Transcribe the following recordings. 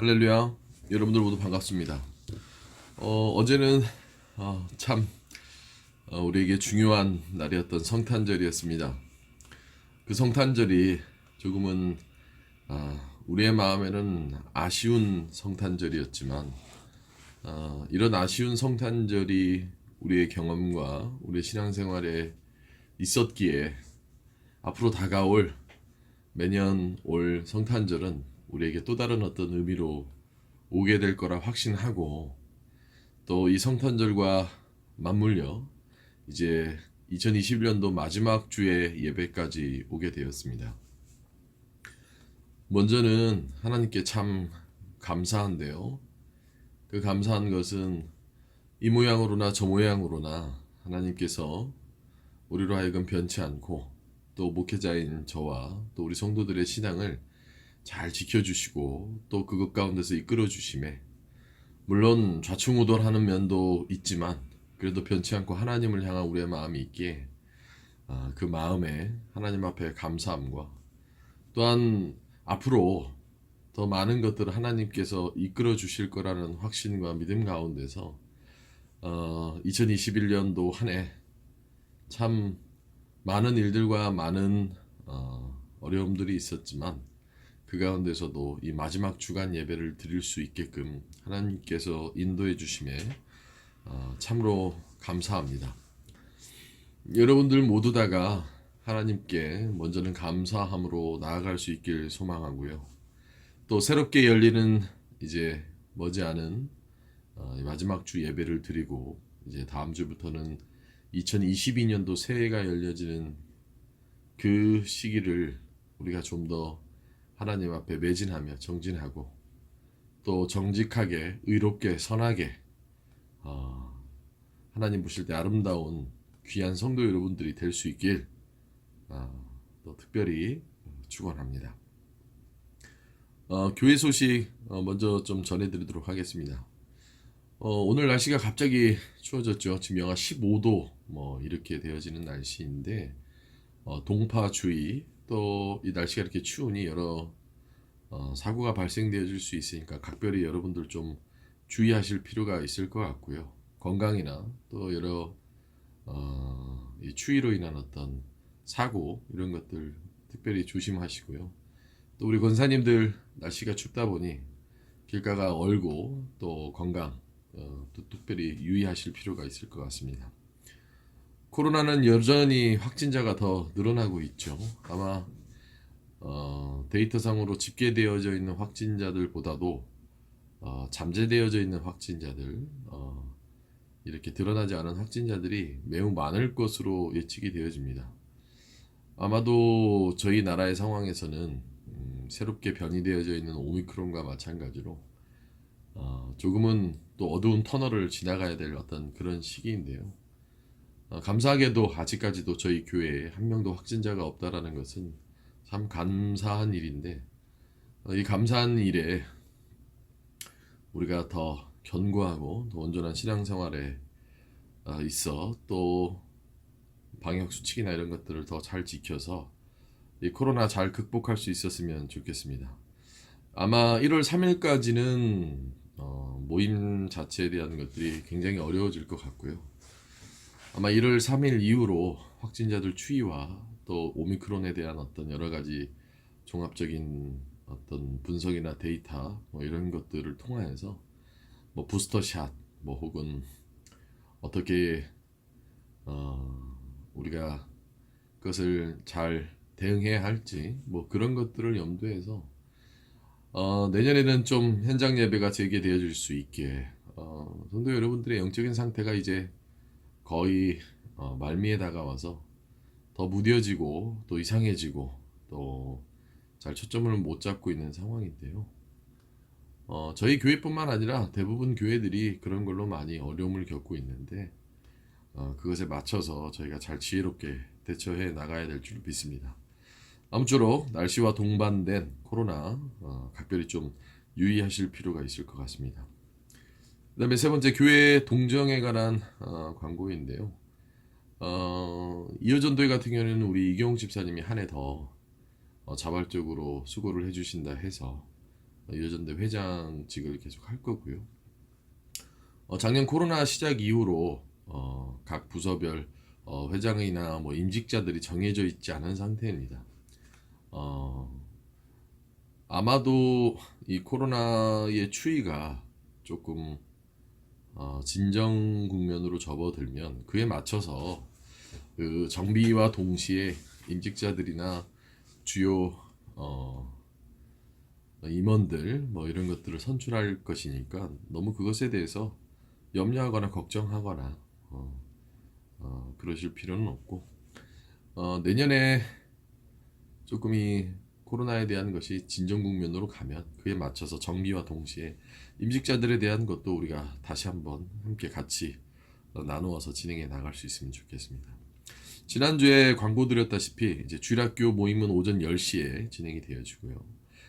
할렐루야. 여러분들 모두 반갑습니다. 어제는 참 우리에게 중요한 날이었던 성탄절이었습니다. 그 성탄절이 조금은 우리의 마음에는 아쉬운 성탄절이었지만 이런 아쉬운 성탄절이 우리의 경험과 우리의 신앙생활에 있었기에 앞으로 다가올 매년 올 성탄절은 우리에게 또 다른 어떤 의미로 오게 될 거라 확신하고, 또 이 성탄절과 맞물려 이제 2021년도 마지막 주의 예배까지 오게 되었습니다. 먼저는 하나님께 참 감사한데요. 그 감사한 것은 이 모양으로나 저 모양으로나 하나님께서 우리로 하여금 변치 않고 또 목회자인 저와 또 우리 성도들의 신앙을 잘 지켜주시고 또 그것 가운데서 이끌어 주심에, 물론 좌충우돌하는 면도 있지만 그래도 변치 않고 하나님을 향한 우리의 마음이 있기에 그 마음에 하나님 앞에 감사함과, 또한 앞으로 더 많은 것들을 하나님께서 이끌어 주실 거라는 확신과 믿음 가운데서 2021년도 한 해 참 많은 일들과 많은 어려움들이 있었지만 그 가운데서도 이 마지막 주간 예배를 드릴 수 있게끔 하나님께서 인도해 주심에 참으로 감사합니다. 여러분들 모두 다가 하나님께 먼저는 감사함으로 나아갈 수 있길 소망하고요. 또 새롭게 열리는 이제 머지않은 마지막 주 예배를 드리고, 이제 다음 주부터는 2022년도 새해가 열려지는 그 시기를 우리가 좀 더 하나님 앞에 매진하며 정진하고 또 정직하게 의롭게 선하게 하나님 보실 때 아름다운 귀한 성도 여러분들이 될 수 있길 또 특별히 축원합니다. 교회 소식 먼저 좀 전해드리도록 하겠습니다. 오늘 날씨가 갑자기 추워졌죠. 지금 영하 15도 뭐 이렇게 되어지는 날씨인데 동파주의, 또 이 날씨가 이렇게 추우니 여러 사고가 발생되어질 수 있으니까 각별히 여러분들 좀 주의하실 필요가 있을 것 같고요. 건강이나 또 여러 이 추위로 인한 어떤 사고 이런 것들 특별히 조심하시고요. 또 우리 권사님들 날씨가 춥다 보니 길가가 얼고 또 건강 또 특별히 유의하실 필요가 있을 것 같습니다. 코로나는 여전히 확진자가 더 늘어나고 있죠. 아마 데이터상으로 집계되어져 있는 확진자들보다도 잠재되어져 있는 확진자들, 이렇게 드러나지 않은 확진자들이 매우 많을 것으로 예측이 되어집니다. 아마도 저희 나라의 상황에서는 새롭게 변이되어져 있는 오미크론과 마찬가지로 조금은 또 어두운 터널을 지나가야 될 어떤 그런 시기인데요. 감사하게도 아직까지도 저희 교회에 한 명도 확진자가 없다라는 것은 참 감사한 일인데, 이 감사한 일에 우리가 더 견고하고 더 온전한 신앙생활에 있어 또 방역수칙이나 이런 것들을 더 잘 지켜서 이 코로나 잘 극복할 수 있었으면 좋겠습니다. 아마 1월 3일까지는 모임 자체에 대한 것들이 굉장히 어려워질 것 같고요. 아마 1월 3일 이후로 확진자들 추이와 또 오미크론에 대한 어떤 여러 가지 종합적인 어떤 분석이나 데이터 뭐 이런 것들을 통하여서 뭐 부스터샷 뭐 혹은 어떻게 우리가 그것을 잘 대응해야 할지 뭐 그런 것들을 염두해서 내년에는 좀 현장 예배가 재개되어질 수 있게 성도 여러분들의 영적인 상태가 이제 거의 말미에 다가와서 더 무뎌지고 또 이상해지고 또 잘 초점을 못 잡고 있는 상황인데요. 저희 교회뿐만 아니라 대부분 교회들이 그런 걸로 많이 어려움을 겪고 있는데 그것에 맞춰서 저희가 잘 지혜롭게 대처해 나가야 될 줄 믿습니다. 아무쪼록 날씨와 동반된 코로나 각별히 좀 유의하실 필요가 있을 것 같습니다. 그 다음에 세 번째, 교회 동정에 관한 광고인데요. 이어전도회 같은 경우에는 우리 이경욱 집사님이 한 해 더 자발적으로 수고를 해주신다 해서 여전대 회장직을 계속 할 거고요. 작년 코로나 시작 이후로 각 부서별 회장이나 뭐 임직자들이 정해져 있지 않은 상태입니다. 어, 아마도 이 코로나의 추이가 조금 진정 국면으로 접어들면 그에 맞춰서 그 정비와 동시에 임직자들이나 주요 임원들 뭐 이런 것들을 선출할 것이니까 너무 그것에 대해서 염려하거나 걱정하거나 그러실 필요는 없고 내년에 조금 이 코로나에 대한 것이 진정 국면으로 가면 그에 맞춰서 정비와 동시에 임직자들에 대한 것도 우리가 다시 한번 함께 같이 나누어서 진행해 나갈 수 있으면 좋겠습니다. 지난주에 광고 드렸다시피 이제 주일학교 모임은 오전 10시에 진행이 되어지고요.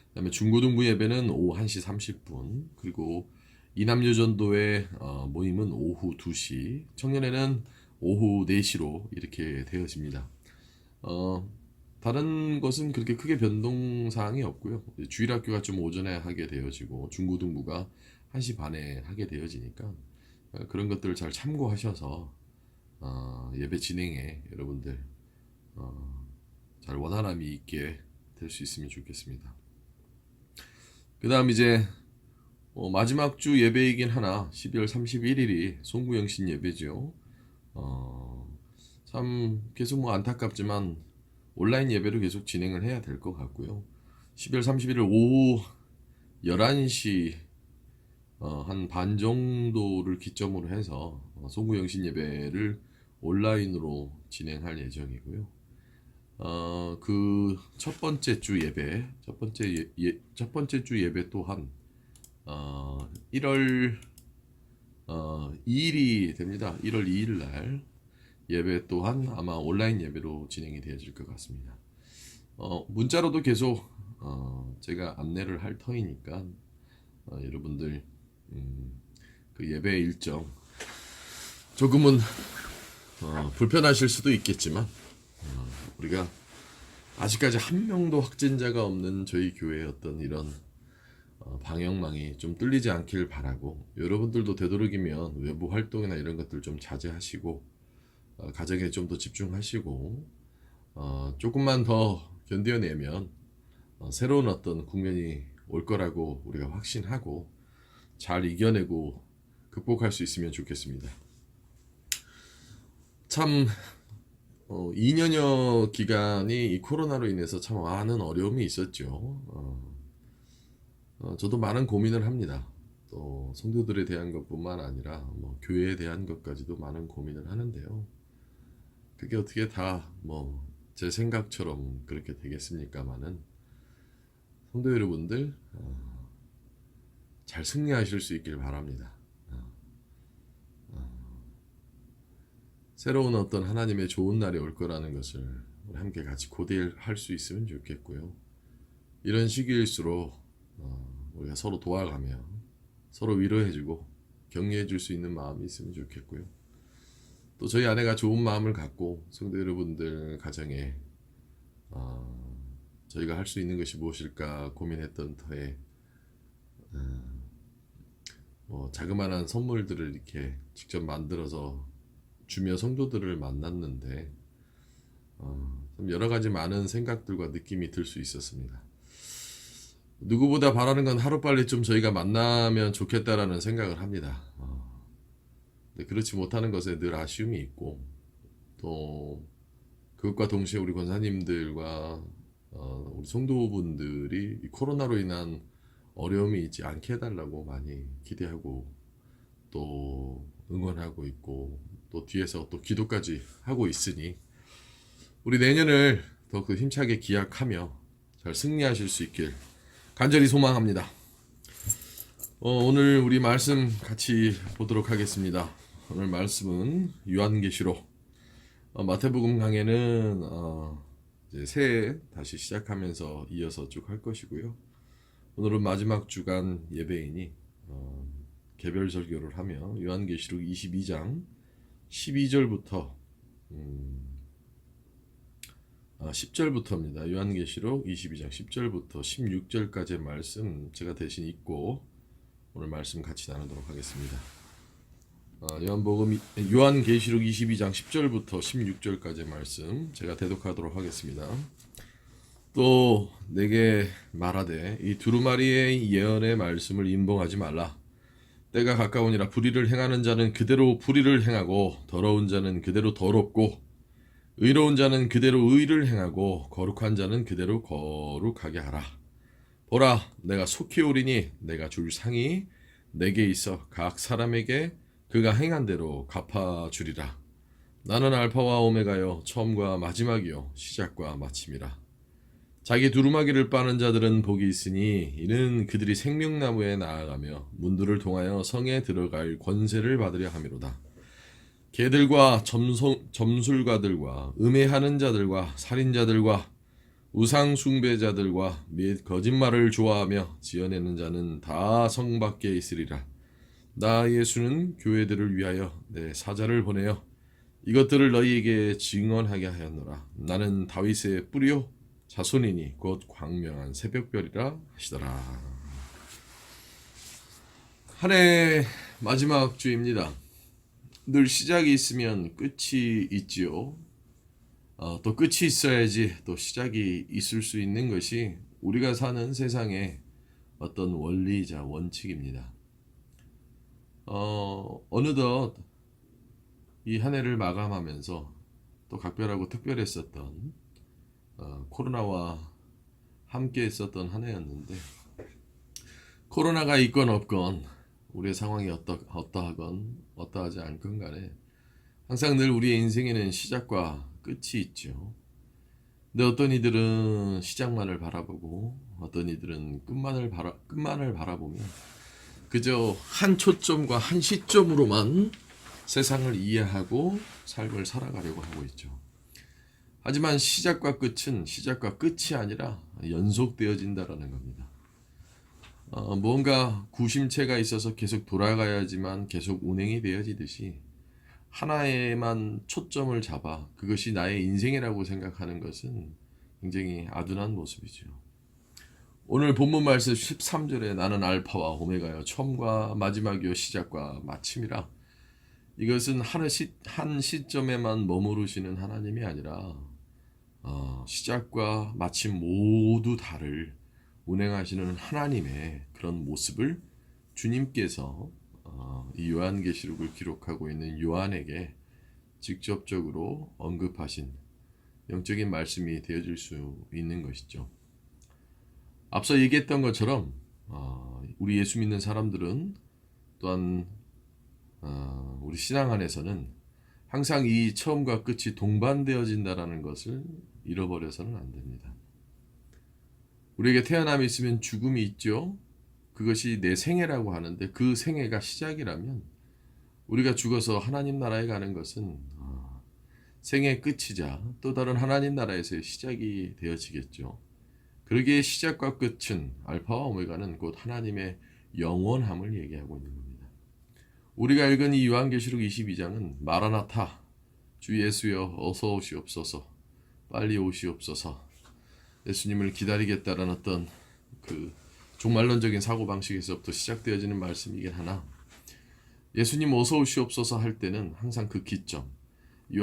그다음에 중고등부 예배는 오후 1시 30분, 그리고 이남유전도회 모임은 오후 2시, 청년회는 오후 4시로 이렇게 되어집니다. 다른 것은 그렇게 크게 변동 사항이 없고요. 주일학교가 좀 오전에 하게 되어지고 중고등부가 1시 반에 하게 되어지니까 그런 것들을 잘 참고하셔서 예배 진행에 여러분들 잘 원활함이 있게 될 수 있으면 좋겠습니다. 그 다음 이제 마지막 주 예배이긴 하나 12월 31일이 송구영신 예배죠. 참 계속 뭐 안타깝지만 온라인 예배로 계속 진행을 해야 될 것 같고요. 12월 31일 오후 11시 한 반 정도를 기점으로 해서 송구영신 예배를 온라인으로 진행할 예정이고요. 그 첫 번째 주 예배, 첫 번째 주 예배 또한 1월 2일이 됩니다. 1월 2일 날 예배 또한 아마 온라인 예배로 진행이 되어질 것 같습니다. 문자로도 계속 제가 안내를 할 터이니까 여러분들 그 예배 일정 조금은 불편하실 수도 있겠지만 우리가 아직까지 한 명도 확진자가 없는 저희 교회의 어떤 이런 방역망이 좀 뚫리지 않길 바라고, 여러분들도 되도록이면 외부 활동이나 이런 것들 좀 자제하시고 가정에 좀 더 집중하시고 조금만 더 견뎌내면 새로운 어떤 국면이 올 거라고 우리가 확신하고 잘 이겨내고 극복할 수 있으면 좋겠습니다. 참 2년여 기간이 이 코로나로 인해서 참 많은 어려움이 있었죠. 저도 많은 고민을 합니다. 또 성도들에 대한 것뿐만 아니라 뭐 교회에 대한 것까지도 많은 고민을 하는데요. 그게 어떻게 다 뭐 제 생각처럼 그렇게 되겠습니까마는 성도 여러분들 잘 승리하실 수 있길 바랍니다. 새로운 어떤 하나님의 좋은 날이 올 거라는 것을 우리 함께 같이 고대할 수 있으면 좋겠고요. 이런 시기일수록 우리가 서로 도와가며 서로 위로해주고 격려해줄 수 있는 마음이 있으면 좋겠고요. 또 저희 아내가 좋은 마음을 갖고 성도 여러분들 가정에 저희가 할 수 있는 것이 무엇일까 고민했던 터에 뭐 자그마한 선물들을 이렇게 직접 만들어서 주며 성도들을 만났는데 좀 여러 가지 많은 생각들과 느낌이 들 수 있었습니다. 누구보다 바라는 건 하루빨리 좀 저희가 만나면 좋겠다라는 생각을 합니다. 근데 그렇지 못하는 것에 늘 아쉬움이 있고, 또 그것과 동시에 우리 권사님들과 우리 성도분들이 이 코로나로 인한 어려움이 있지 않게 해달라고 많이 기대하고 또 응원하고 있고, 또 뒤에서 또 기도까지 하고 있으니 우리 내년을 더 그 힘차게 기약하며 잘 승리하실 수 있길 간절히 소망합니다. 오늘 우리 말씀 같이 보도록 하겠습니다. 오늘 말씀은 요한계시록 마태복음 강해는 이제 새해 다시 시작하면서 이어서 쭉 할 것이고요. 오늘은 마지막 주간 예배이니 개별 설교를 하며 요한계시록 22장 12절부터 10절부터입니다. 요한계시록 22장 10절부터 16절까지의 말씀 제가 대신 읽고 오늘 말씀 같이 나누도록 하겠습니다. 요한계시록 22장 10절부터 16절까지의 말씀 제가 대독하도록 하겠습니다. 또 내게 말하되 이 두루마리의 예언의 말씀을 임봉하지 말라. 때가 가까우니라. 불의를 행하는 자는 그대로 불의를 행하고 더러운 자는 그대로 더럽고 의로운 자는 그대로 의를 행하고 거룩한 자는 그대로 거룩하게 하라. 보라, 내가 속히 오리니 내가 줄 상이 내게 있어 각 사람에게 그가 행한 대로 갚아주리라. 나는 알파와 오메가요 처음과 마지막이요 시작과 마침이라. 자기 두루마기를 빠는 자들은 복이 있으니 이는 그들이 생명나무에 나아가며 문들을 통하여 성에 들어갈 권세를 받으려 함이로다. 개들과 점술가들과 음해하는 자들과 살인자들과 우상 숭배자들과 및 거짓말을 좋아하며 지어내는 자는 다 성 밖에 있으리라. 나 예수는 교회들을 위하여 내 사자를 보내어 이것들을 너희에게 증언하게 하였노라. 나는 다윗의 뿌리요 자손이니 곧 광명한 새벽별이라 하시더라. 한 해 마지막 주입니다. 늘 시작이 있으면 끝이 있지요. 또 끝이 있어야지 또 시작이 있을 수 있는 것이 우리가 사는 세상의 어떤 원리이자 원칙입니다. 어느덧 이 한 해를 마감하면서 또 각별하고 특별했었던 코로나와 함께 있었던 한 해였는데, 코로나가 있건 없건 우리의 상황이 어떠하건 어떠하지 않건 간에 항상 늘 우리의 인생에는 시작과 끝이 있죠. 근데 어떤 이들은 시작만을 바라보고 어떤 이들은 끝만을 바라보며 그저 한 초점과 한 시점으로만 세상을 이해하고 삶을 살아가려고 하고 있죠. 하지만 시작과 끝은 시작과 끝이 아니라 연속되어진다라는 겁니다. 무언가 구심체가 있어서 계속 돌아가야지만 계속 운행이 되어지듯이 하나에만 초점을 잡아 그것이 나의 인생이라고 생각하는 것은 굉장히 아둔한 모습이죠. 오늘 본문 말씀 13절에 나는 알파와 오메가요 처음과 마지막이요 시작과 마침이라. 이것은 한 시점에만 머무르시는 하나님이 아니라 시작과 마침 모두 다를 운행하시는 하나님의 그런 모습을 주님께서 이 요한계시록을 기록하고 있는 요한에게 직접적으로 언급하신 영적인 말씀이 되어질 수 있는 것이죠. 앞서 얘기했던 것처럼 우리 예수 믿는 사람들은 또한 우리 신앙 안에서는 항상 이 처음과 끝이 동반되어진다라는 것을 잃어버려서는 안 됩니다. 우리에게 태어남이 있으면 죽음이 있죠. 그것이 내 생애라고 하는데 그 생애가 시작이라면 우리가 죽어서 하나님 나라에 가는 것은 생애의 끝이자 또 다른 하나님 나라에서의 시작이 되어지겠죠. 그러기에 시작과 끝은 알파와 오메가는 곧 하나님의 영원함을 얘기하고 있는 겁니다. 우리가 읽은 이 요한계시록 22장은 마라나타, 주 예수여 어서 오시옵소서, 빨리 오시옵소서, 예수님을 기다리겠다라는 어떤 그 종말론적인 사고방식에서부터 시작되어지는 말씀이긴 하나, 예수님 어서 오시옵소서 할 때는 항상 그 기점, 이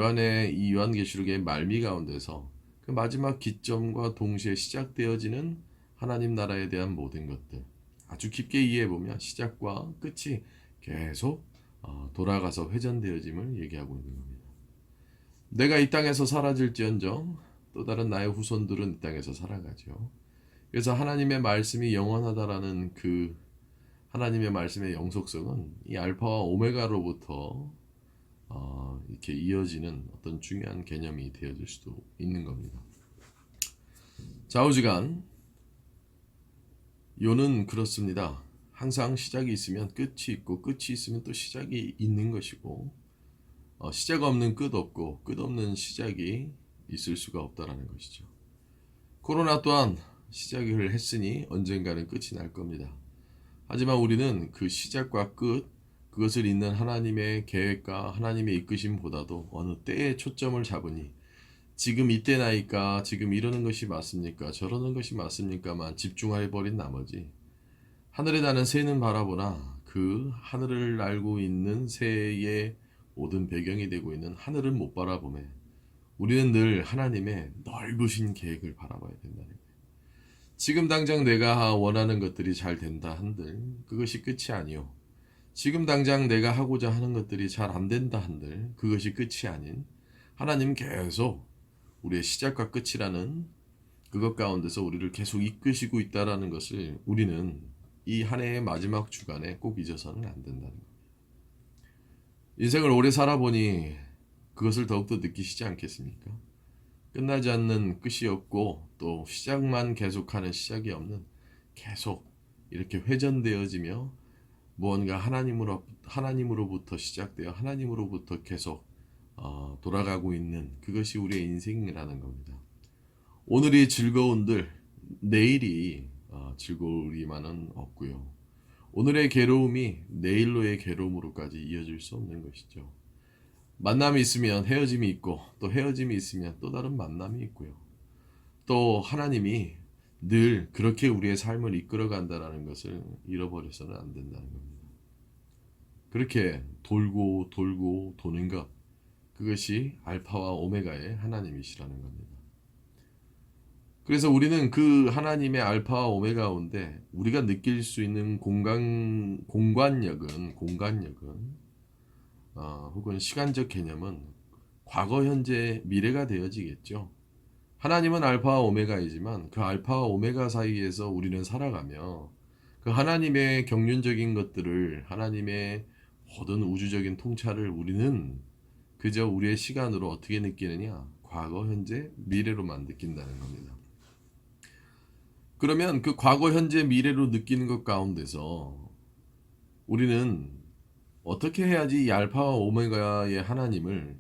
요한계시록의 말미 가운데서 그 마지막 기점과 동시에 시작되어지는 하나님 나라에 대한 모든 것들 아주 깊게 이해해보면 시작과 끝이 계속 돌아가서 회전되어짐을 얘기하고 있는 겁니다. 내가 이 땅에서 사라질지언정 또 다른 나의 후손들은 이 땅에서 살아가죠. 그래서 하나님의 말씀이 영원하다라는 그 하나님의 말씀의 영속성은 이 알파와 오메가로부터 이렇게 이어지는 어떤 중요한 개념이 되어질 수도 있는 겁니다. 좌우지간 요는 그렇습니다. 항상 시작이 있으면 끝이 있고 끝이 있으면 또 시작이 있는 것이고 시작 없는 끝 없고 끝 없는 시작이 있을 수가 없다라는 것이죠. 코로나 또한 시작을 했으니 언젠가는 끝이 날 겁니다. 하지만 우리는 그 시작과 끝, 그것을 잇는 하나님의 계획과 하나님의 이끄심보다도 어느 때에 초점을 잡으니 지금 이때 나이까 지금 이러는 것이 맞습니까? 저러는 것이 맞습니까만 집중해 버린 나머지 하늘에 나는 새는 바라보나 그 하늘을 날고 있는 새의 모든 배경이 되고 있는 하늘은 못 바라보매 우리는 늘 하나님의 넓으신 계획을 바라봐야 된다는 거예요. 지금 당장 내가 원하는 것들이 잘 된다 한들 그것이 끝이 아니요. 지금 당장 내가 하고자 하는 것들이 잘 안 된다 한들 그것이 끝이 아닌 하나님 계속 우리의 시작과 끝이라는 그것 가운데서 우리를 계속 이끄시고 있다라는 것을 우리는 이 한 해의 마지막 주간에 꼭 잊어서는 안 된다는 거예요. 인생을 오래 살아보니 그것을 더욱더 느끼시지 않겠습니까? 끝나지 않는 끝이 없고 또 시작만 계속하는 시작이 없는 계속 이렇게 회전되어지며 무언가 하나님으로부터 시작되어 하나님으로부터 계속 돌아가고 있는 그것이 우리의 인생이라는 겁니다. 오늘이 즐거운들 내일이 즐거우리만은 없고요. 오늘의 괴로움이 내일로의 괴로움으로까지 이어질 수 없는 것이죠. 만남이 있으면 헤어짐이 있고 또 헤어짐이 있으면 또 다른 만남이 있고요. 또 하나님이 늘 그렇게 우리의 삶을 이끌어 간다는 것을 잃어버려서는 안 된다는 겁니다. 그렇게 돌고 돌고 도는 것 그것이 알파와 오메가의 하나님이시라는 겁니다. 그래서 우리는 그 하나님의 알파와 오메가 가운데 우리가 느낄 수 있는 공간력은 혹은 시간적 개념은 과거, 현재, 미래가 되어지겠죠. 하나님은 알파와 오메가이지만 그 알파와 오메가 사이에서 우리는 살아가며 그 하나님의 경륜적인 것들을 하나님의 모든 우주적인 통찰을 우리는 그저 우리의 시간으로 어떻게 느끼느냐? 과거, 현재, 미래로만 느낀다는 겁니다. 그러면 그 과거, 현재, 미래로 느끼는 것 가운데서 우리는 어떻게 해야지 이 알파와 오메가의 하나님을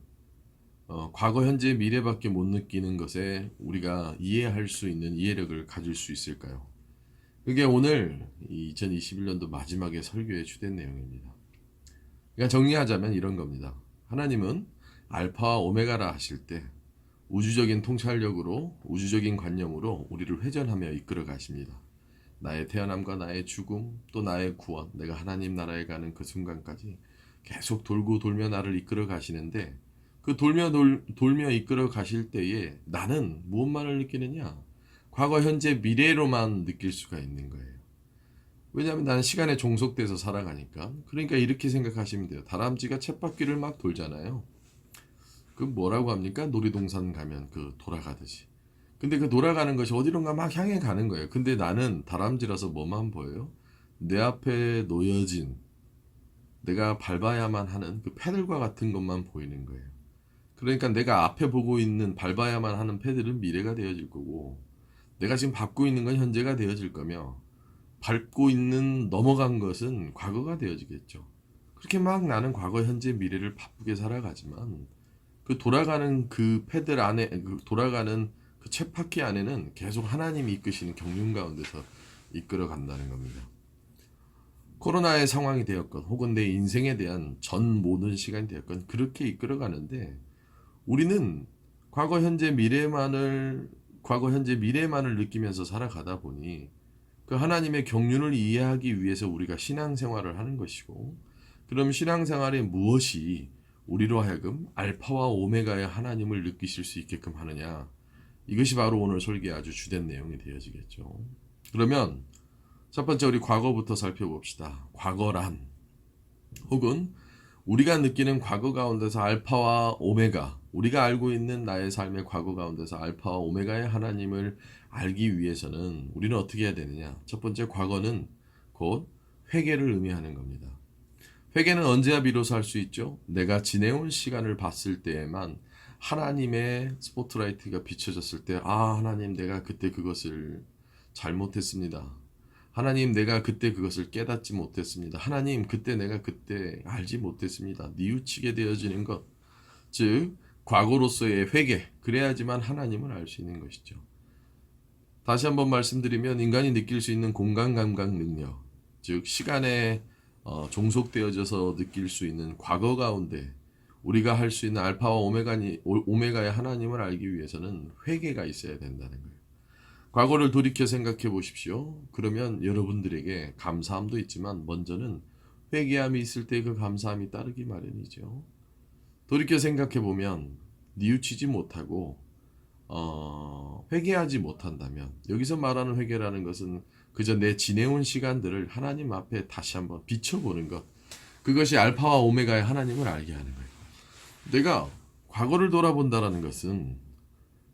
과거, 현재, 미래밖에 못 느끼는 것에 우리가 이해할 수 있는 이해력을 가질 수 있을까요? 그게 오늘 2021년도 마지막에 설교의 주된 내용입니다. 그러니까 정리하자면 이런 겁니다. 하나님은 알파와 오메가라 하실 때 우주적인 통찰력으로 우주적인 관념으로 우리를 회전하며 이끌어 가십니다. 나의 태어남과 나의 죽음 또 나의 구원 내가 하나님 나라에 가는 그 순간까지 계속 돌고 돌며 나를 이끌어 가시는데 그 돌며 이끌어 가실 때에 나는 무엇만을 느끼느냐? 과거 현재 미래로만 느낄 수가 있는 거예요. 왜냐하면 나는 시간에 종속돼서 살아가니까. 그러니까 이렇게 생각하시면 돼요. 다람쥐가 쳇바퀴를 막 돌잖아요. 그 뭐라고 합니까? 놀이동산 가면 그 돌아가듯이. 근데 그 돌아가는 것이 어디론가 막 향해 가는 거예요. 근데 나는 다람쥐라서 뭐만 보여요? 내 앞에 놓여진 내가 밟아야만 하는 그 페달과 같은 것만 보이는 거예요. 그러니까 내가 앞에 보고 있는 밟아야만 하는 페달은 미래가 되어질 거고 내가 지금 밟고 있는 건 현재가 되어질 거며 밟고 있는 넘어간 것은 과거가 되어지겠죠. 그렇게 막 나는 과거, 현재, 미래를 바쁘게 살아가지만 그 돌아가는 그 패들 안에 그 돌아가는 그 쳇바퀴 안에는 계속 하나님이 이끄시는 경륜 가운데서 이끌어 간다는 겁니다. 코로나의 상황이 되었건 혹은 내 인생에 대한 전 모든 시간이 되었건 그렇게 이끌어 가는데 우리는 과거, 현재, 미래만을 느끼면서 살아가다 보니 그 하나님의 경륜을 이해하기 위해서 우리가 신앙생활을 하는 것이고 그럼 신앙생활에 무엇이 우리로 하여금 알파와 오메가의 하나님을 느끼실 수 있게끔 하느냐 이것이 바로 오늘 설계의 아주 주된 내용이 되어지겠죠. 그러면 첫 번째 우리 과거부터 살펴봅시다. 과거란 혹은 우리가 느끼는 과거 가운데서 알파와 오메가 우리가 알고 있는 나의 삶의 과거 가운데서 알파와 오메가의 하나님을 알기 위해서는 우리는 어떻게 해야 되느냐. 첫 번째 과거는 곧 회개를 의미하는 겁니다. 회개는 언제야 비로소 할 수 있죠? 내가 지내온 시간을 봤을 때에만 하나님의 스포트라이트가 비춰졌을 때 하나님 내가 그때 그것을 잘못했습니다. 하나님 내가 그때 그것을 깨닫지 못했습니다. 하나님 그때 내가 그때 알지 못했습니다. 뉘우치게 되어지는 것. 즉 과거로서의 회개. 그래야지만 하나님을 알 수 있는 것이죠. 다시 한번 말씀드리면 인간이 느낄 수 있는 공간 감각 능력. 즉 시간에 종속되어져서 느낄 수 있는 과거 가운데 우리가 할 수 있는 알파와 오메가의 하나님을 알기 위해서는 회개가 있어야 된다는 거예요. 과거를 돌이켜 생각해 보십시오. 그러면 여러분들에게 감사함도 있지만 먼저는 회개함이 있을 때 그 감사함이 따르기 마련이죠. 돌이켜 생각해 보면 뉘우치지 못하고 회개하지 못한다면, 여기서 말하는 회개라는 것은 그저 내 지내온 시간들을 하나님 앞에 다시 한번 비춰보는 것, 그것이 알파와 오메가의 하나님을 알게 하는 거예요. 내가 과거를 돌아본다라는 것은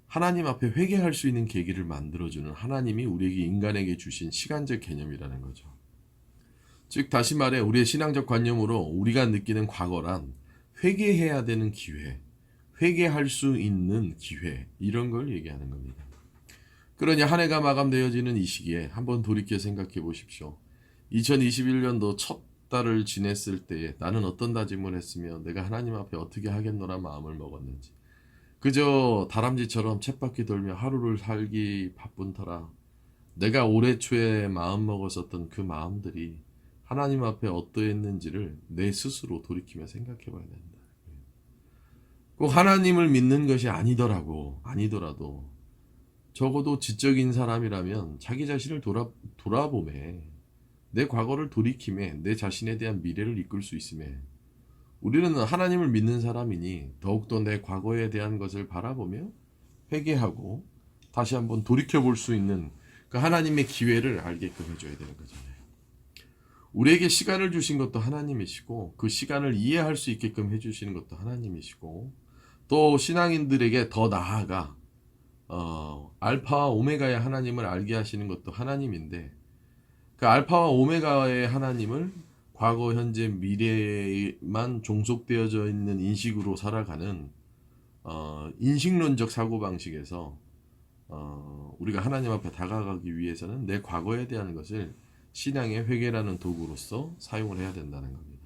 하나님 앞에 회개할 수 있는 계기를 만들어주는 하나님이 우리에게, 인간에게 주신 시간적 개념이라는 거죠. 즉 다시 말해 우리의 신앙적 관념으로 우리가 느끼는 과거란 회개해야 되는 기회, 회개할 수 있는 기회, 이런 걸 얘기하는 겁니다. 그러니 한 해가 마감되어지는 이 시기에 한번 돌이켜 생각해 보십시오. 2021년도 첫 달을 지냈을 때에 나는 어떤 다짐을 했으며 내가 하나님 앞에 어떻게 하겠노라 마음을 먹었는지. 그저 다람쥐처럼 쳇바퀴 돌며 하루를 살기 바쁜 터라 내가 올해 초에 마음먹었었던 그 마음들이 하나님 앞에 어떠했는지를 내 스스로 돌이키며 생각해 봐야 된다. 꼭 하나님을 믿는 것이 아니더라도 적어도 지적인 사람이라면 자기 자신을 돌아보매, 내 과거를 돌이킴에 내 자신에 대한 미래를 이끌 수 있음에, 우리는 하나님을 믿는 사람이니 더욱더 내 과거에 대한 것을 바라보며 회개하고 다시 한번 돌이켜 볼 수 있는 그 하나님의 기회를 알게끔 해줘야 되는 거잖아요. 우리에게 시간을 주신 것도 하나님이시고 그 시간을 이해할 수 있게끔 해주시는 것도 하나님이시고, 또 신앙인들에게 더 나아가 알파와 오메가의 하나님을 알게 하시는 것도 하나님인데, 그 알파와 오메가의 하나님을 과거, 현재, 미래에만 종속되어져 있는 인식으로 살아가는 인식론적 사고방식에서 우리가 하나님 앞에 다가가기 위해서는 내 과거에 대한 것을 신앙의 회개라는 도구로서 사용을 해야 된다는 겁니다.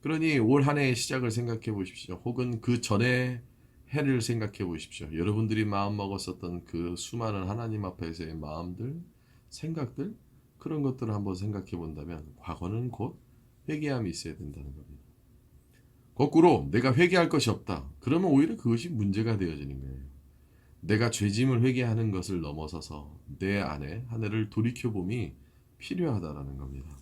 그러니 올 한 해의 시작을 생각해 보십시오. 혹은 그 전에 해를 생각해 보십시오. 여러분들이 마음먹었었던 그 수많은 하나님 앞에서의 마음들, 생각들, 그런 것들을 한번 생각해 본다면 과거는 곧 회개함이 있어야 된다는 겁니다. 거꾸로 내가 회개할 것이 없다. 그러면 오히려 그것이 문제가 되어지는 거예요. 내가 죄짐을 회개하는 것을 넘어서서 내 안에 한 해를 돌이켜봄이 필요하다라는 겁니다.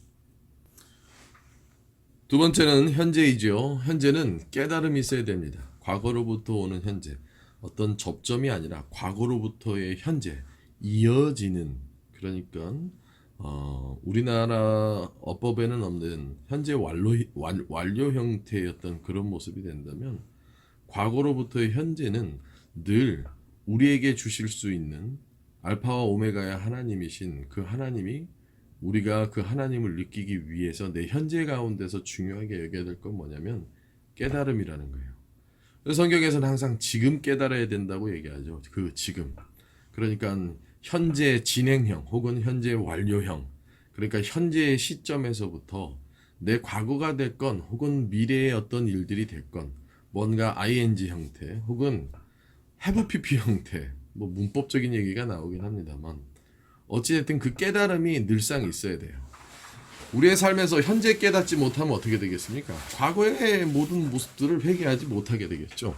두 번째는 현재이죠. 현재는 깨달음이 있어야 됩니다. 과거로부터 오는 현재, 어떤 접점이 아니라 과거로부터의 현재, 이어지는, 그러니까 우리나라 어법에는 없는 현재 완료 형태의 그런 모습이 된다면, 과거로부터의 현재는 늘 우리에게 주실 수 있는 알파와 오메가의 하나님이신 그 하나님이, 우리가 그 하나님을 느끼기 위해서 내 현재 가운데서 중요하게 여겨야 될 건 뭐냐면 깨달음이라는 거예요. 그래서 성경에서는 항상 지금 깨달아야 된다고 얘기하죠. 그 지금. 그러니까 현재 진행형 혹은 현재 완료형, 그러니까 현재의 시점에서부터 내 과거가 됐건 혹은 미래의 어떤 일들이 됐건 뭔가 ing 형태 혹은 have pp 형태, 뭐 문법적인 얘기가 나오긴 합니다만 어찌됐든 그 깨달음이 늘상 있어야 돼요. 우리의 삶에서 현재 깨닫지 못하면 어떻게 되겠습니까? 과거의 모든 모습들을 회개하지 못하게 되겠죠.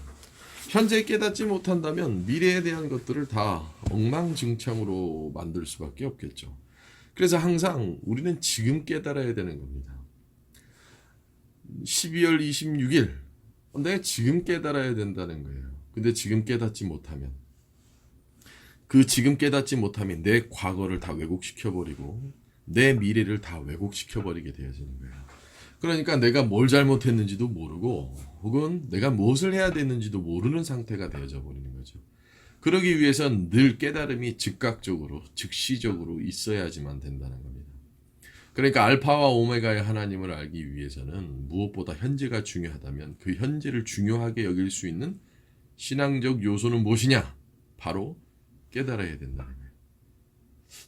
현재 깨닫지 못한다면 미래에 대한 것들을 다 엉망진창으로 만들 수밖에 없겠죠. 그래서 항상 우리는 지금 깨달아야 되는 겁니다. 12월 26일 내가 지금 깨달아야 된다는 거예요. 근데 지금 깨닫지 못하면, 그 지금 깨닫지 못하면 내 과거를 다 왜곡시켜버리고 내 미래를 다 왜곡시켜버리게 되어지는 거예요. 그러니까 내가 뭘 잘못했는지도 모르고 혹은 내가 무엇을 해야 되는지도 모르는 상태가 되어져 버리는 거죠. 그러기 위해선 늘 깨달음이 즉각적으로, 즉시적으로 있어야지만 된다는 겁니다. 그러니까 알파와 오메가의 하나님을 알기 위해서는 무엇보다 현재가 중요하다면 그 현재를 중요하게 여길 수 있는 신앙적 요소는 무엇이냐? 바로 깨달아야 된다는 거예요.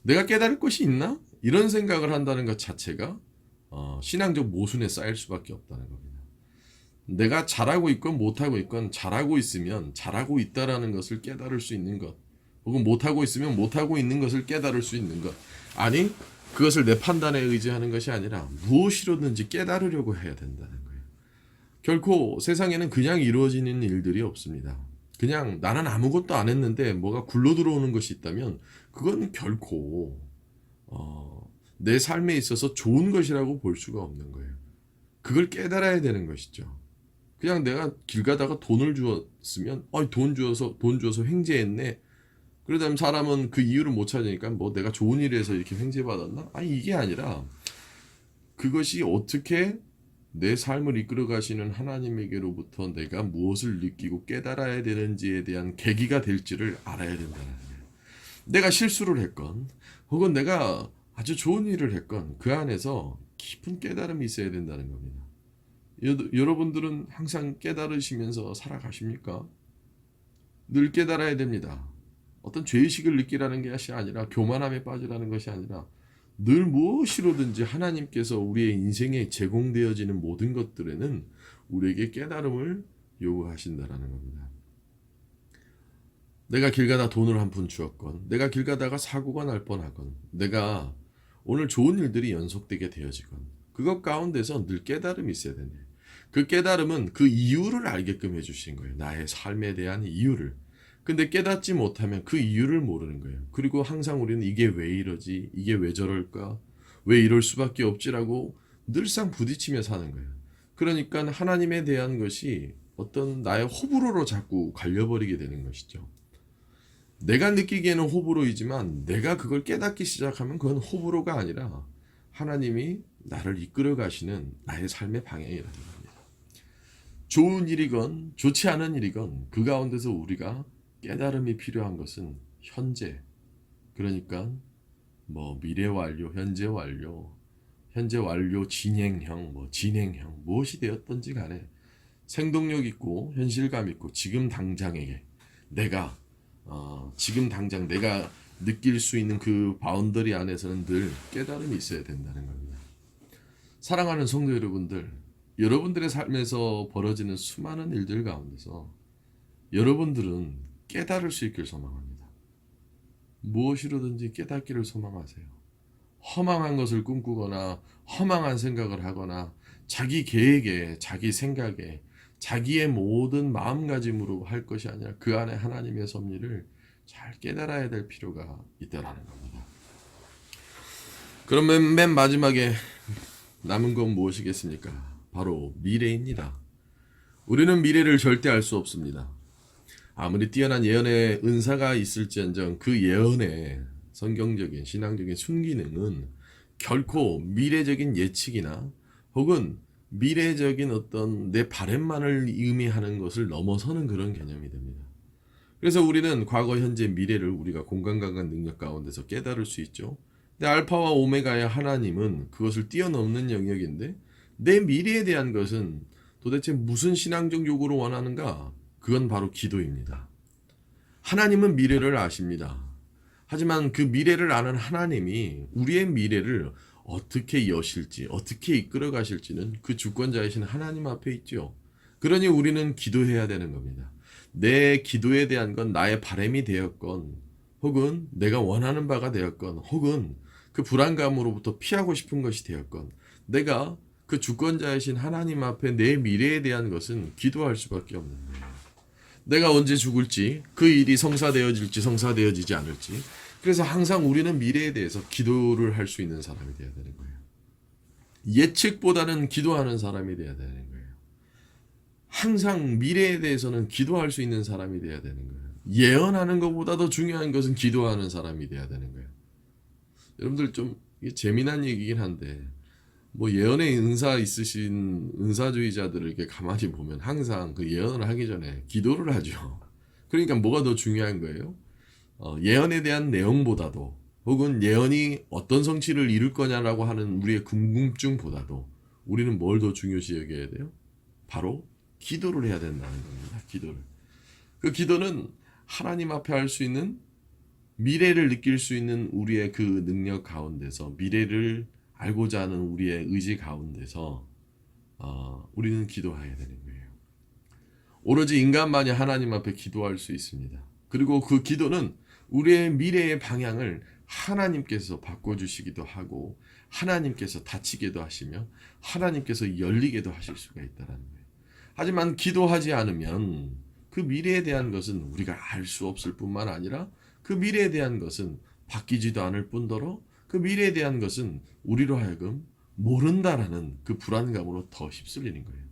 내가 깨달을 것이 있나? 이런 생각을 한다는 것 자체가 신앙적 모순에 쌓일 수밖에 없다는 겁니다. 내가 잘하고 있건 못하고 있건 잘하고 있으면 잘하고 있다라는 것을 깨달을 수 있는 것, 혹은 못하고 있으면 못하고 있는 것을 깨달을 수 있는 것, 아니 그것을 내 판단에 의지하는 것이 아니라 무엇이로든지 깨달으려고 해야 된다는 거예요. 결코 세상에는 그냥 이루어지는 일들이 없습니다. 그냥 나는 아무것도 안 했는데 뭐가 굴러 들어오는 것이 있다면 그건 결코 내 삶에 있어서 좋은 것이라고 볼 수가 없는 거예요. 그걸 깨달아야 되는 것이죠. 그냥 내가 길 가다가 돈을 주었으면 돈 주어서 횡재했네. 그러다면 사람은 그 이유를 못 찾으니까 뭐 내가 좋은 일을 해서 이렇게 횡재받았나? 아니 이게 아니라 그것이 어떻게 내 삶을 이끌어 가시는 하나님에게로부터 내가 무엇을 느끼고 깨달아야 되는지에 대한 계기가 될지를 알아야 된다는 거예요. 내가 실수를 했건 혹은 내가 아주 좋은 일을 했건 그 안에서 깊은 깨달음이 있어야 된다는 겁니다. 여러분들은 항상 깨달으시면서 살아가십니까? 늘 깨달아야 됩니다. 어떤 죄의식을 느끼라는 것이 아니라 교만함에 빠지라는 것이 아니라 늘 무엇이로든지 하나님께서 우리의 인생에 제공되어지는 모든 것들에는 우리에게 깨달음을 요구하신다라는 겁니다. 내가 길 가다 돈을 한 푼 주었건 내가 길 가다가 사고가 날 뻔하건 내가 오늘 좋은 일들이 연속되게 되어지건 그것 가운데서 늘 깨달음이 있어야 되네. 그 깨달음은 그 이유를 알게끔 해주신 거예요. 나의 삶에 대한 이유를. 근데 깨닫지 못하면 그 이유를 모르는 거예요. 그리고 항상 우리는 이게 왜 이러지? 이게 왜 저럴까? 왜 이럴 수밖에 없지라고 늘상 부딪히며 사는 거예요. 그러니까 하나님에 대한 것이 어떤 나의 호불호로 자꾸 갈려버리게 되는 것이죠. 내가 느끼기에는 호불호이지만 내가 그걸 깨닫기 시작하면 그건 호불호가 아니라 하나님이 나를 이끌어 가시는 나의 삶의 방향이라는 겁니다. 좋은 일이건 좋지 않은 일이건 그 가운데서 우리가 깨달음이 필요한 것은 현재, 그러니까 뭐 미래 완료, 현재 완료, 진행형, 진행형 무엇이 되었던지 간에 생동력 있고 현실감 있고 지금 당장에게 내가 지금 당장 내가 느낄 수 있는 그 바운더리 안에서는 늘 깨달음이 있어야 된다는 겁니다. 사랑하는 성도 여러분들, 여러분들의 삶에서 벌어지는 수많은 일들 가운데서 여러분들은 깨달을 수 있길 소망합니다. 무엇이로든지 깨닫기를 소망하세요. 허망한 것을 꿈꾸거나 허망한 생각을 하거나 자기 계획에 자기 생각에 자기의 모든 마음가짐으로 할 것이 아니라 그 안에 하나님의 섭리를 잘 깨달아야 될 필요가 있다라는 겁니다. 그러면 맨 마지막에 남은 건 무엇이겠습니까? 바로 미래입니다. 우리는 미래를 절대 알 수 없습니다. 아무리 뛰어난 예언의 은사가 있을지언정 그 예언의 성경적인 신앙적인 순기능은 결코 미래적인 예측이나 혹은 미래적인 어떤 내 바램만을 의미하는 것을 넘어서는 그런 개념이 됩니다. 그래서 우리는 과거, 현재, 미래를 우리가 공간감각 능력 가운데서 깨달을 수 있죠. 근데 알파와 오메가의 하나님은 그것을 뛰어넘는 영역인데 내 미래에 대한 것은 도대체 무슨 신앙적 요구로 원하는가? 그건 바로 기도입니다. 하나님은 미래를 아십니다. 하지만 그 미래를 아는 하나님이 우리의 미래를 어떻게 여실지, 어떻게 이끌어 가실지는 그 주권자이신 하나님 앞에 있죠. 그러니 우리는 기도해야 되는 겁니다. 내 기도에 대한 건 나의 바람이 되었건, 혹은 내가 원하는 바가 되었건, 혹은 그 불안감으로부터 피하고 싶은 것이 되었건, 내가 그 주권자이신 하나님 앞에 내 미래에 대한 것은 기도할 수밖에 없는 거예요. 내가 언제 죽을지, 그 일이 성사되어질지 성사되어지지 않을지. 그래서 항상 우리는 미래에 대해서 기도를 할 수 있는 사람이 되어야 되는 거예요. 예측보다는 기도하는 사람이 되어야 되는 거예요. 항상 미래에 대해서는 기도할 수 있는 사람이 되어야 되는 거예요. 예언하는 것보다 더 중요한 것은 기도하는 사람이 되어야 되는 거예요. 여러분들 좀 재미난 얘기긴 한데 뭐 예언의 은사 있으신 은사주의자들을 이렇게 가만히 보면 항상 그 예언을 하기 전에 기도를 하죠. 그러니까 뭐가 더 중요한 거예요? 예언에 대한 내용보다도 혹은 예언이 어떤 성취를 이룰 거냐라고 하는 우리의 궁금증보다도 우리는 뭘 더 중요시 여겨야 돼요? 바로 기도를 해야 된다는 겁니다. 기도를. 그 기도는 하나님 앞에 할 수 있는 미래를 느낄 수 있는 우리의 그 능력 가운데서 미래를 알고자 하는 우리의 의지 가운데서 우리는 기도해야 되는 거예요. 오로지 인간만이 하나님 앞에 기도할 수 있습니다. 그리고 그 기도는 우리의 미래의 방향을 하나님께서 바꿔주시기도 하고 하나님께서 닫히게도 하시며 하나님께서 열리게도 하실 수가 있다는 거예요. 하지만 기도하지 않으면 그 미래에 대한 것은 우리가 알 수 없을 뿐만 아니라 그 미래에 대한 것은 바뀌지도 않을 뿐더러 그 미래에 대한 것은 우리로 하여금 모른다라는 그 불안감으로 더 휩쓸리는 거예요.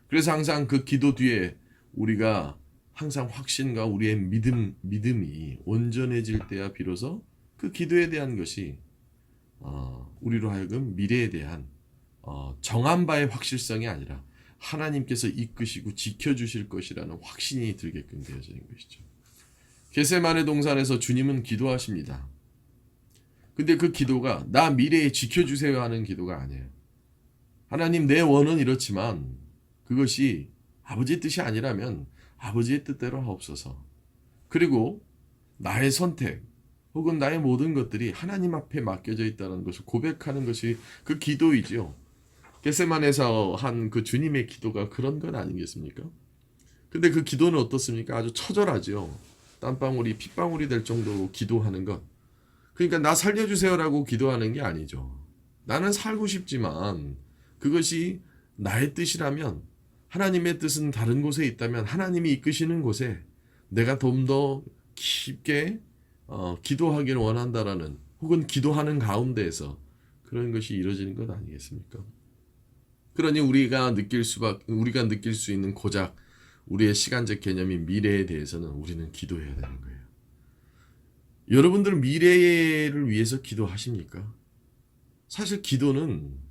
그래서 항상 그 기도 뒤에 우리가 항상 확신과 우리의 믿음이 온전해질 때야 비로소 그 기도에 대한 것이 우리로 하여금 미래에 대한 정한 바의 확실성이 아니라 하나님께서 이끄시고 지켜주실 것이라는 확신이 들게끔 되어지는 것이죠. 겟세마네 동산에서 주님은 기도하십니다. 근데 그 기도가 나 미래에 지켜주세요 하는 기도가 아니에요. 하나님 내 원은 이렇지만 그것이 아버지의 뜻이 아니라면 아버지의 뜻대로 하옵소서. 그리고 나의 선택 혹은 나의 모든 것들이 하나님 앞에 맡겨져 있다는 것을 고백하는 것이 그 기도이죠. 겟세마네에서 한 그 주님의 기도가 그런 건 아니겠습니까? 근데 그 기도는 어떻습니까? 아주 처절하죠. 땀방울이 핏방울이 될 정도로 기도하는 것. 그러니까 나 살려주세요라고 기도하는 게 아니죠. 나는 살고 싶지만 그것이 나의 뜻이라면 하나님의 뜻은 다른 곳에 있다면 하나님이 이끄시는 곳에 내가 좀 더 깊게 기도하기를 원한다라는 혹은 기도하는 가운데에서 그런 것이 이루어지는 것 아니겠습니까? 그러니 우리가 느낄 수 있는 고작 우리의 시간적 개념인 미래에 대해서는 우리는 기도해야 되는 거예요. 여러분들 미래를 위해서 기도하십니까? 사실 기도는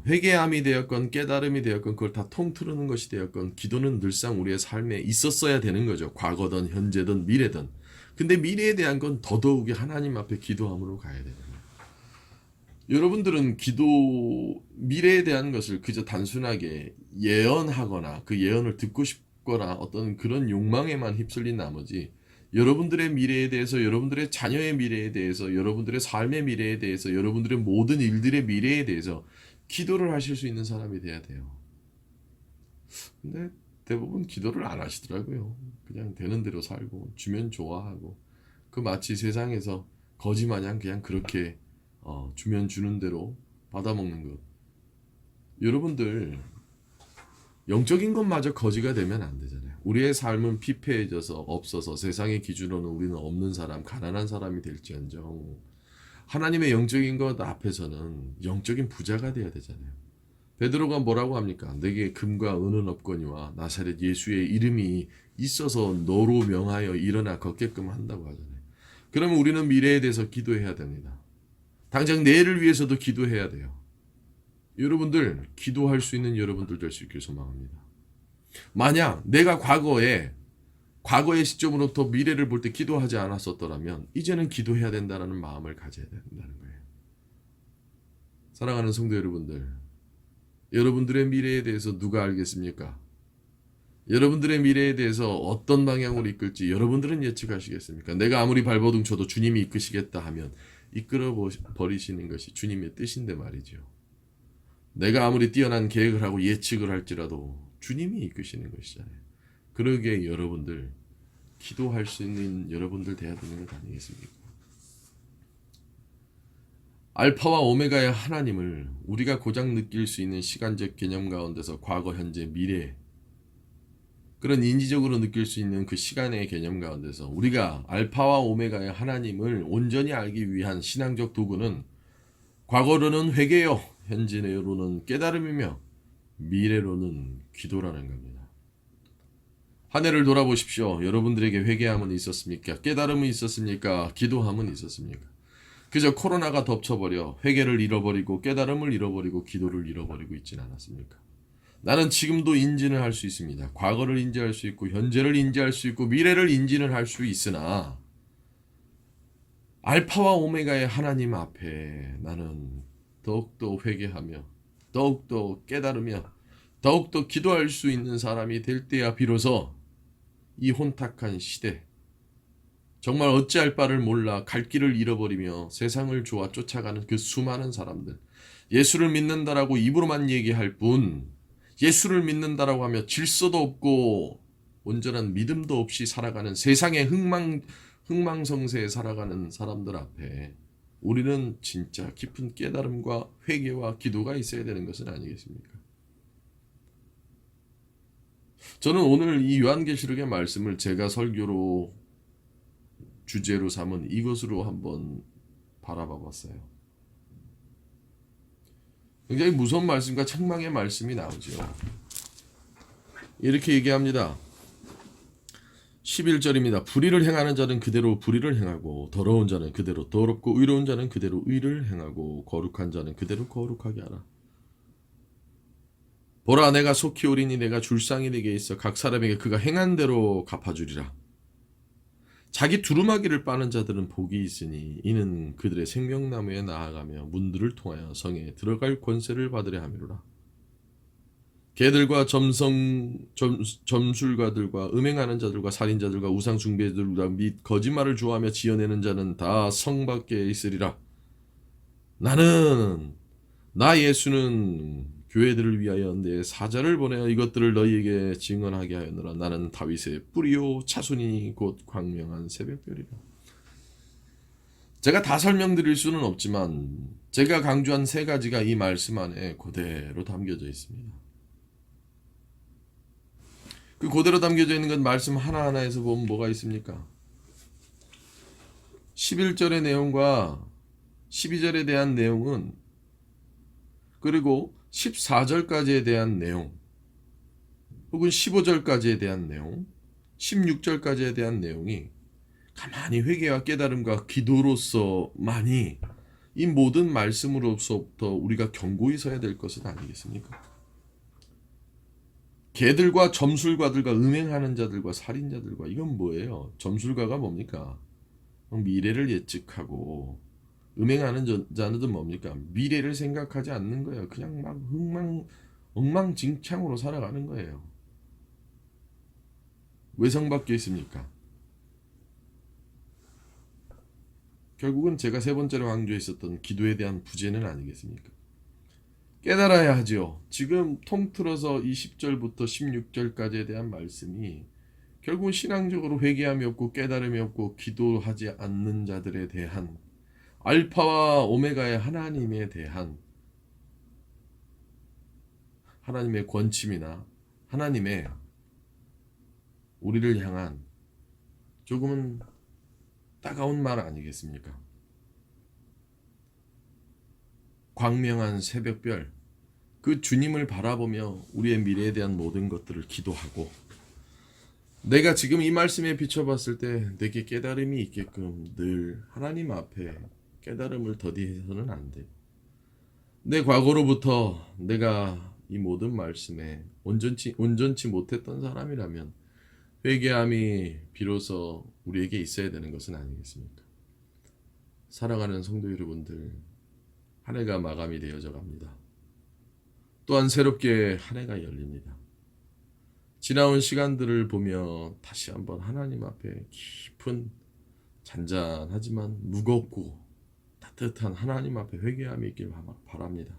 회개함이 되었건 깨달음이 되었건 그걸 다 통틀는 것이 되었건 기도는 늘상 우리의 삶에 있었어야 되는 거죠. 과거든 현재든 미래든. 근데 미래에 대한 건 더더욱이 하나님 앞에 기도함으로 가야 되는 거예요. 여러분들은 미래에 대한 것을 그저 단순하게 예언하거나 그 예언을 듣고 싶거나 어떤 그런 욕망에만 휩쓸린 나머지 여러분들의 미래에 대해서, 여러분들의 자녀의 미래에 대해서, 여러분들의 삶의 미래에 대해서, 여러분들의 모든 일들의 미래에 대해서 기도를 하실 수 있는 사람이 돼야 돼요. 근데 대부분 기도를 안 하시더라고요. 그냥 되는 대로 살고 주면 좋아하고 그 마치 세상에서 거지 마냥 그냥 그렇게 주면 주는 대로 받아먹는 것. 여러분들 영적인 것마저 거지가 되면 안 되잖아요. 우리의 삶은 피폐해져서 없어서 세상의 기준으로는 우리는 없는 사람, 가난한 사람이 될지언정 하나님의 영적인 것 앞에서는 영적인 부자가 돼야 되잖아요. 베드로가 뭐라고 합니까? 내게 금과 은은 없거니와 나사렛 예수의 이름이 있어서 너로 명하여 일어나 걷게끔 한다고 하잖아요. 그러면 우리는 미래에 대해서 기도해야 됩니다. 당장 내일을 위해서도 기도해야 돼요. 여러분들 기도할 수 있는 여러분들 될 수 있길 소망합니다. 만약 내가 과거의 시점으로부터 미래를 볼 때 기도하지 않았었더라면 이제는 기도해야 된다는 마음을 가져야 된다는 거예요. 사랑하는 성도 여러분들, 여러분들의 미래에 대해서 누가 알겠습니까? 여러분들의 미래에 대해서 어떤 방향으로 이끌지 여러분들은 예측하시겠습니까? 내가 아무리 발버둥 쳐도 주님이 이끄시겠다 하면 이끌어 버리시는 것이 주님의 뜻인데 말이죠. 내가 아무리 뛰어난 계획을 하고 예측을 할지라도 주님이 이끄시는 것이잖아요. 그러기에 여러분들 기도할 수 있는 여러분들 돼야 되는 것 아니겠습니까? 알파와 오메가의 하나님을 우리가 고작 느낄 수 있는 시간적 개념 가운데서 과거, 현재, 미래 그런 인지적으로 느낄 수 있는 그 시간의 개념 가운데서 우리가 알파와 오메가의 하나님을 온전히 알기 위한 신앙적 도구는 과거로는 회개요, 현재로는 깨달음이며 미래로는 기도라는 겁니다. 한 해를 돌아보십시오. 여러분들에게 회개함은 있었습니까? 깨달음은 있었습니까? 기도함은 있었습니까? 그저 코로나가 덮쳐버려 회개를 잃어버리고 깨달음을 잃어버리고 기도를 잃어버리고 있지는 않았습니까? 나는 지금도 인지는 할 수 있습니다. 과거를 인지할 수 있고 현재를 인지할 수 있고 미래를 인지는 할 수 있으나 알파와 오메가의 하나님 앞에 나는 더욱더 회개하며 더욱더 깨달으며 더욱더 기도할 수 있는 사람이 될 때야 비로소 이 혼탁한 시대 정말 어찌할 바를 몰라 갈 길을 잃어버리며 세상을 좋아 쫓아가는 그 수많은 사람들 예수를 믿는다라고 입으로만 얘기할 뿐 예수를 믿는다라고 하며 질서도 없고 온전한 믿음도 없이 살아가는 세상의 흥망성쇠에 살아가는 사람들 앞에 우리는 진짜 깊은 깨달음과 회개와 기도가 있어야 되는 것은 아니겠습니까? 저는 오늘 이 요한계시록의 말씀을 제가 설교로 주제로 삼은 이것으로 한번 바라봐 봤어요. 굉장히 무서운 말씀과 책망의 말씀이 나오죠. 이렇게 얘기합니다. 11절입니다. 불의를 행하는 자는 그대로 불의를 행하고 더러운 자는 그대로 더럽고 의로운 자는 그대로 의를 행하고 거룩한 자는 그대로 거룩하게 하라. 보라, 내가 속히 오리니 내가 줄상이 내게 있어 각 사람에게 그가 행한 대로 갚아주리라. 자기 두루마기를 빠는 자들은 복이 있으니 이는 그들의 생명나무에 나아가며 문들을 통하여 성에 들어갈 권세를 받으려 함이로라. 개들과 점술가들과 음행하는 자들과 살인자들과 우상 숭배들과 및 거짓말을 좋아하며 지어내는 자는 다 성 밖에 있으리라. 나 예수는 교회들을 위하여 내 사자를 보내어 이것들을 너희에게 증언하게 하였노라. 나는 다윗의 뿌리요 차손이 곧 광명한 새벽별이라. 제가 다 설명드릴 수는 없지만 제가 강조한 세 가지가 이 말씀 안에 그대로 담겨져 있습니다. 그 그대로 담겨져 있는 건 말씀 하나하나에서 보면 뭐가 있습니까? 11절의 내용과 12절에 대한 내용은, 그리고 14절까지에 대한 내용, 혹은 15절까지에 대한 내용, 16절까지에 대한 내용이 가만히 회개와 깨달음과 기도로서만이 이 모든 말씀으로부터 우리가 경고히 서야 될 것은 아니겠습니까? 개들과 점술가들과 음행하는 자들과 살인자들과, 이건 뭐예요? 점술가가 뭡니까? 미래를 예측하고, 음행하는 자는 뭡니까? 미래를 생각하지 않는 거예요. 그냥 막 엉망진창으로 살아가는 거예요. 왜 성 밖에 있습니까? 결국은 제가 세 번째로 강조했었던 기도에 대한 부재는 아니겠습니까? 깨달아야 하죠. 지금 통틀어서 이 10절부터 16절까지에 대한 말씀이 결국은 신앙적으로 회개함이 없고 깨달음이 없고 기도하지 않는 자들에 대한, 알파와 오메가의 하나님에 대한 하나님의 권침이나 하나님의 우리를 향한 조금은 따가운 말 아니겠습니까? 광명한 새벽별, 그 주님을 바라보며 우리의 미래에 대한 모든 것들을 기도하고, 내가 지금 이 말씀에 비춰봤을 때 내게 깨달음이 있게끔 늘 하나님 앞에 깨달음을 더디해서는 안 돼. 내 과거로부터 내가 이 모든 말씀에 온전치 못했던 사람이라면 회개함이 비로소 우리에게 있어야 되는 것은 아니겠습니까? 사랑하는 성도 여러분들, 한 해가 마감이 되어져 갑니다. 또한 새롭게 한 해가 열립니다. 지나온 시간들을 보며 다시 한번 하나님 앞에 깊은 잔잔하지만 무겁고 따뜻한 하나님 앞에 회개함이 있길 바랍니다.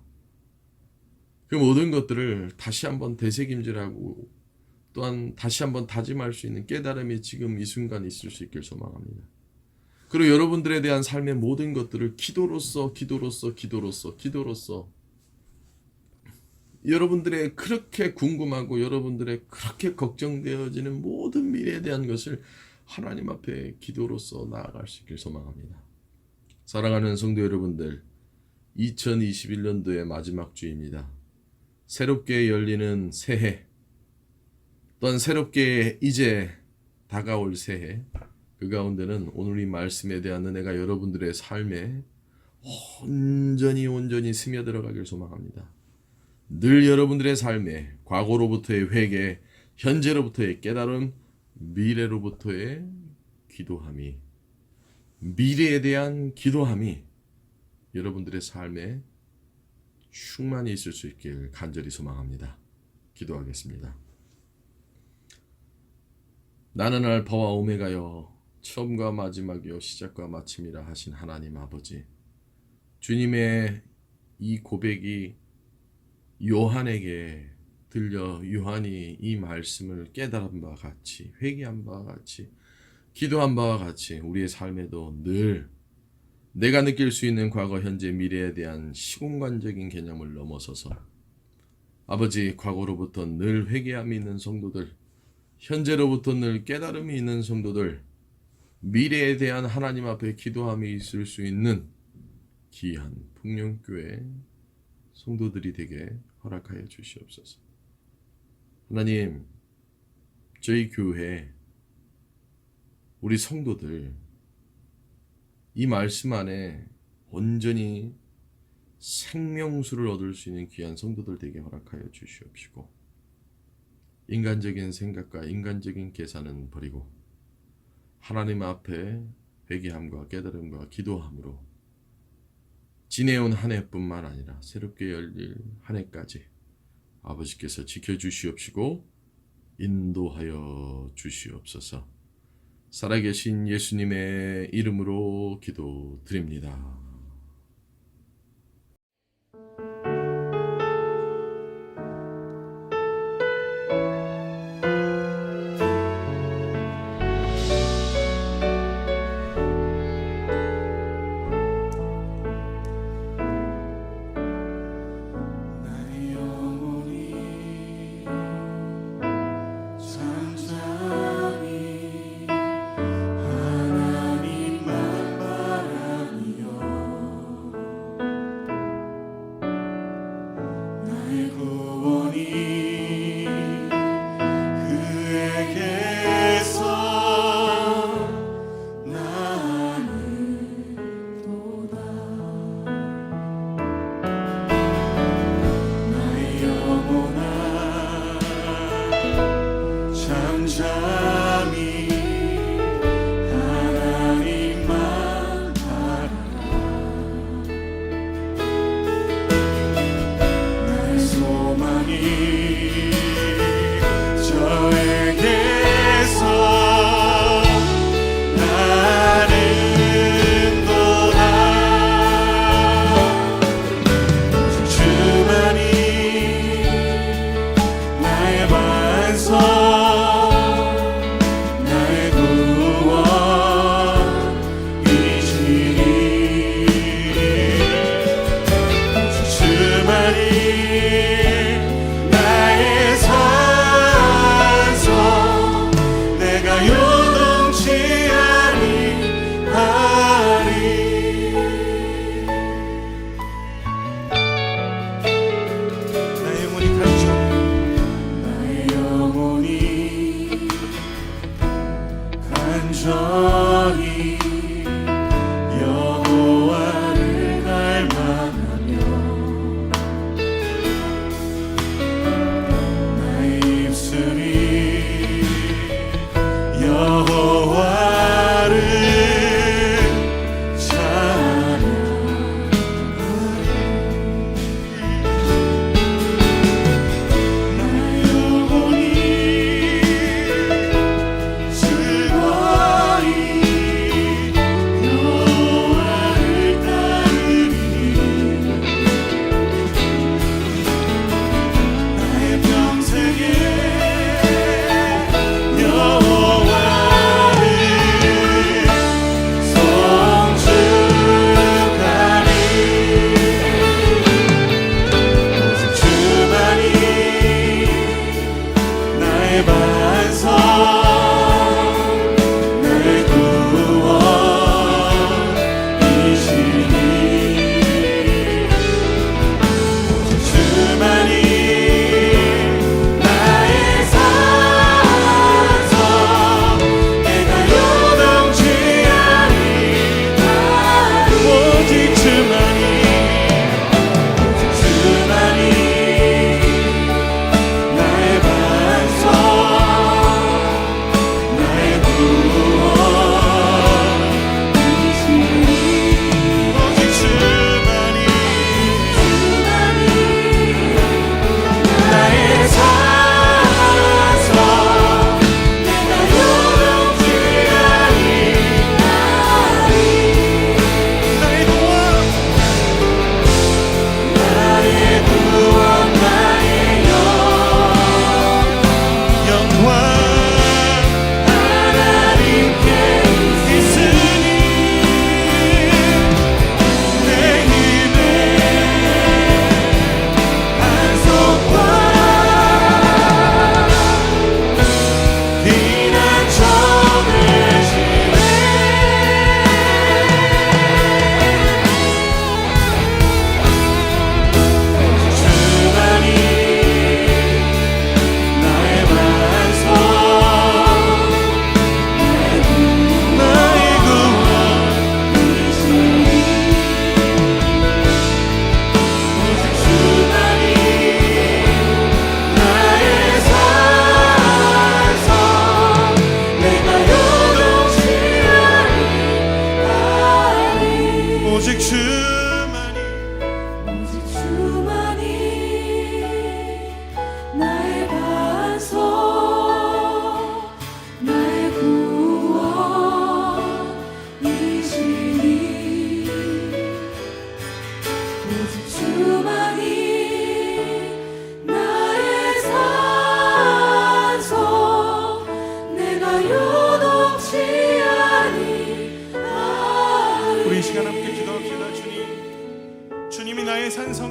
그 모든 것들을 다시 한번 되새김질하고 또한 다시 한번 다짐할 수 있는 깨달음이 지금 이 순간 있을 수 있길 소망합니다. 그리고 여러분들에 대한 삶의 모든 것들을 기도로서 여러분들의 그렇게 궁금하고 여러분들의 그렇게 걱정되어지는 모든 미래에 대한 것을 하나님 앞에 기도로서 나아갈 수 있길 소망합니다. 사랑하는 성도 여러분들, 2021년도의 마지막 주입니다. 새롭게 열리는 새해, 또한 새롭게 이제 다가올 새해, 그 가운데는 오늘 이 말씀에 대한 은혜가 여러분들의 삶에 온전히 스며들어가길 소망합니다. 늘 여러분들의 삶에 과거로부터의 회개, 현재로부터의 깨달음, 미래로부터의 기도함이, 미래에 대한 기도함이 여러분들의 삶에 충만히 있을 수 있길 간절히 소망합니다. 기도하겠습니다. 나는 알파와 오메가여, 처음과 마지막이요 시작과 마침이라 하신 하나님 아버지, 주님의 이 고백이 요한에게 들려 요한이 이 말씀을 깨달은 바와 같이, 회개한 바와 같이, 기도한 바와 같이 우리의 삶에도 늘 내가 느낄 수 있는 과거, 현재, 미래에 대한 시공간적인 개념을 넘어서서 아버지, 과거로부터 늘 회개함이 있는 성도들, 현재로부터 늘 깨달음이 있는 성도들, 미래에 대한 하나님 앞에 기도함이 있을 수 있는 귀한 풍령교회 성도들이 되게 허락하여 주시옵소서. 하나님, 저희 교회 우리 성도들 이 말씀 안에 온전히 생명수를 얻을 수 있는 귀한 성도들 되게 허락하여 주시옵시고, 인간적인 생각과 인간적인 계산은 버리고 하나님 앞에 회개함과 깨달음과 기도함으로 지내온 한 해뿐만 아니라 새롭게 열릴 한 해까지 아버지께서 지켜주시옵시고 인도하여 주시옵소서. 살아계신 예수님의 이름으로 기도드립니다. 하나님만 바라며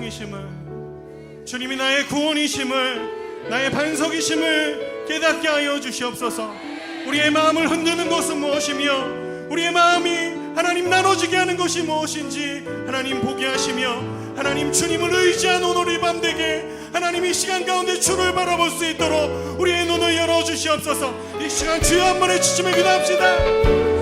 생명이심을, 주님이 나의 구원이심을, 나의 반석이심을 깨닫게 하여 주시옵소서. 우리의 마음을 흔드는 것은 무엇이며 우리의 마음이 하나님 나눠지게 하는 것이 무엇인지 하나님 보게 하시며, 하나님 주님을 의지한 오늘 이 밤 되게 하나님 이 시간 가운데 주를 바라볼 수 있도록 우리의 눈을 열어주시옵소서. 이 시간 주여 한 번에 주님을 기도합시다.